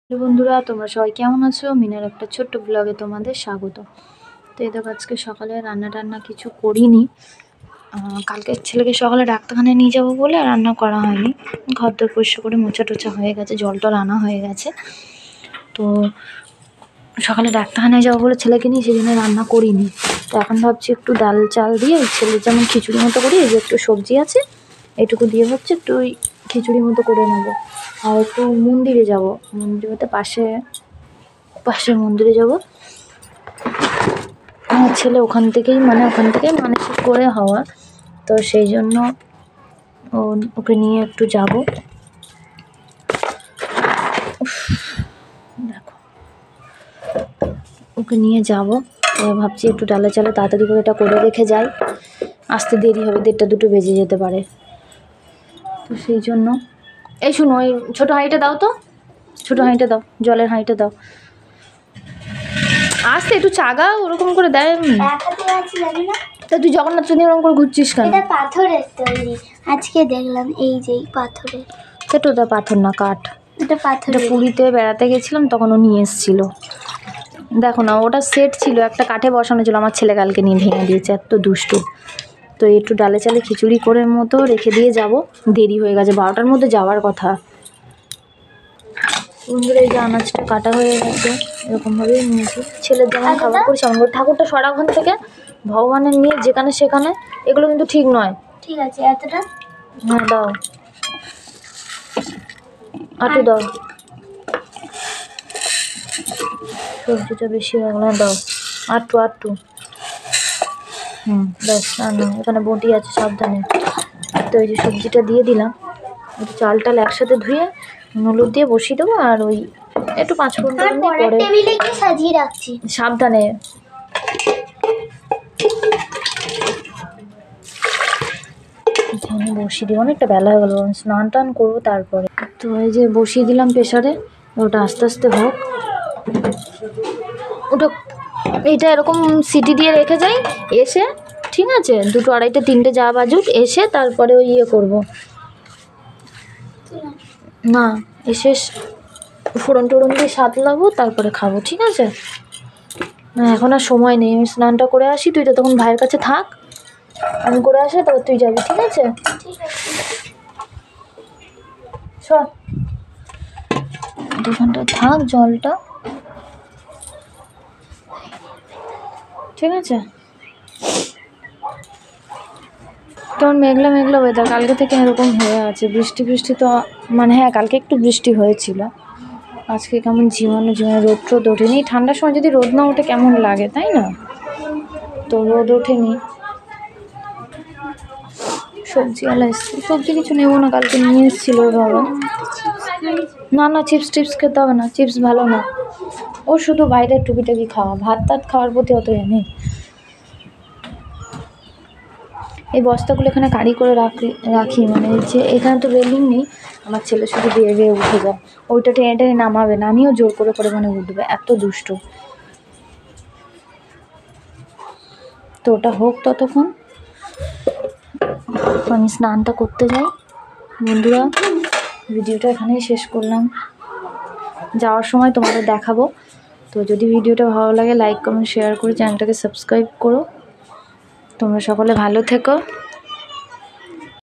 Hello বন্ধুরা, তোমরা সবাই কেমন আছো? মিনার একটা ছোট্ট ব্লগে তোমাদের স্বাগত। তো এই দেখো, আজকে সকালে রান্না কিছু করিনি। কালকে ছেলেকে সকালে ডাক্তারখানায় নিয়ে যাবো বলে রান্না করা হয়নি। ঘর দর পরিষ্কার করে মোছা টোচা হয়ে গেছে, জল টল আনা হয়ে গেছে। তো সকালে ডাক্তারখানায় যাবো বলে ছেলেকে নিয়ে সেদিনে রান্না করিনি। তো এখন ভাবছি একটু ডাল চাল দিয়ে ছেলের যেমন খিচুড়ি মতো করি, এই যে একটু সবজি আছে এটুকু দিয়ে ভাবছি একটু ওই খিচুড়ি মতো করে নেবো। আর একটু মন্দিরে যাব, মন্দির বলতে পাশে মন্দিরে যাব। আমার ছেলে ওখান থেকেই মানসিক করে হওয়া, তো সেই জন্য ওকে নিয়ে একটু যাব। দেখো, ওকে নিয়ে যাব। ভাবছি একটু ডালে চালে তাড়াতাড়ি করে এটা করে রেখে যাই, আসতে দেরি হবে, 1:30-2 বেজে যেতে পারে। তো সেই জন্য এই শুনো, ওই ছোটো হাঁড়িটা দাও তো, ছোটো হাঁড়িটা দাও, জলের হাঁড়িটা দাও। আসতে একটু চাগা ওরকম করে দেয়। তা তুই জগন্নাথ চন্দ্র ওরকম করে ঘুরছিস কেন? এটা পাথরের তৈরি, আজকে দেখলাম এই যে পাথরের। সেটা ওটা পাথর না, কাঠ। এটা পাথর। পুরীতে বেড়াতে গেছিলাম তখন ও নিয়ে এসেছিল। দেখো না, ওটা সেট ছিল, একটা কাঠে বসানো ছিল, আমার ছেলে কালকে নিয়ে ভেঙে দিয়েছে, এত দুষ্টু। তো একটু ডালে চালে খিচুড়ি করে মতো রেখে দিয়ে যাব, দেরি হয়ে গেছে, 12টার মধ্যে যাওয়ার কথা। বন্ধুরা, এই যে আনাজটা কাটা হয়ে গেছে, এরকমভাবেই নিয়েছি। ছেলের যেমন খাবার করি সেমন করে। ঠাকুরটা সরাক্ষণ থেকে ভগবানের নিয়ে যেখানে সেখানে, এগুলো কিন্তু ঠিক নয়। ঠিক আছে, এতটা হ্যাঁ দাও, আটু দাও, সবজিটা বেশি হয়ে গেল, দাও আটু। ব্যাস, আর না, এখানে বটি আছে, সাবধানে। তো এই যে সবজিটা দিয়ে দিলাম, একটু চাল টাল একসাথে ধুয়ে হলুদ দিয়ে বসিয়ে দেবো, আর ওই একটু 5 মিনিট পরে টেবিলে কি সাজিয়ে রাখছি, সাবধানে। এখানে বসিয়ে দিই, অনেকটা বেলা হয়ে গেলো, স্নান টান করবো তারপরে। তো এই যে বসিয়ে দিলাম প্রেসারে, ওটা আস্তে আস্তে হোক। ওটা এইটা এরকম সিটি দিয়ে রেখে যাই, এসে ঠিক আছে 2, 2:30, 3টে যা বাজুক, এসে তারপরে ওই করবো না, এসে ফোড়ন টোড়ন দিয়ে সাতলাবো, তারপরে খাবো, ঠিক আছে? না, এখন আর সময় নেই, আমি স্নানটা করে আসি, তুই তো তখন ভাইয়ের কাছে থাক, আমি করে আসি, তারপর তুই যাবি, ঠিক আছে? চল, 2 ঘন্টা থাক জলটা, ঠিক আছে? কেমন মেঘলা ওয়েদার, কালকে থেকে এরকম হয়ে আছে, বৃষ্টি তো মানে, হ্যাঁ কালকে একটু বৃষ্টি হয়েছিল, আজকে কেমন ঝিমানো, রোদ ওঠেনি। ঠান্ডার সময় যদি রোদ না ওঠে কেমন লাগে, তাই না? তো রোদ ওঠেনি। সবজিওয়ালা এসছে, সবজি কিছু নেবো না, কালকে নিয়ে এসেছিলো বাবা। না চিপস খেতে হবে না, চিপস ভালো না। ও শুধু বাইরের টুকিটাকি খাওয়া, ভাত টাত খাওয়ার প্রতি অত নেই। এই বস্তাগুলো এখানে কারি করে রাখি, মানে যে এখানে তো রেলিং নেই, আমার ছেলে শুধু বেয়ে উঠে যায়, ওইটা টেনে নামাবে না, আমিও জোর করে মানে উঠবে, এত দুষ্ট। তো ওটা হোক, ততক্ষণ আমি স্নানটা করতে যাই। বন্ধুরা, ভিডিওটা এখানেই শেষ করলাম, যাওয়ার সময় তোমাদের দেখাবো। তো যদি ভিডিওটা ভালো লাগে, লাইক কমেন্ট শেয়ার করে চ্যানেলটাকে সাবস্ক্রাইব করো। তোমরা সকলে ভালো থেকো।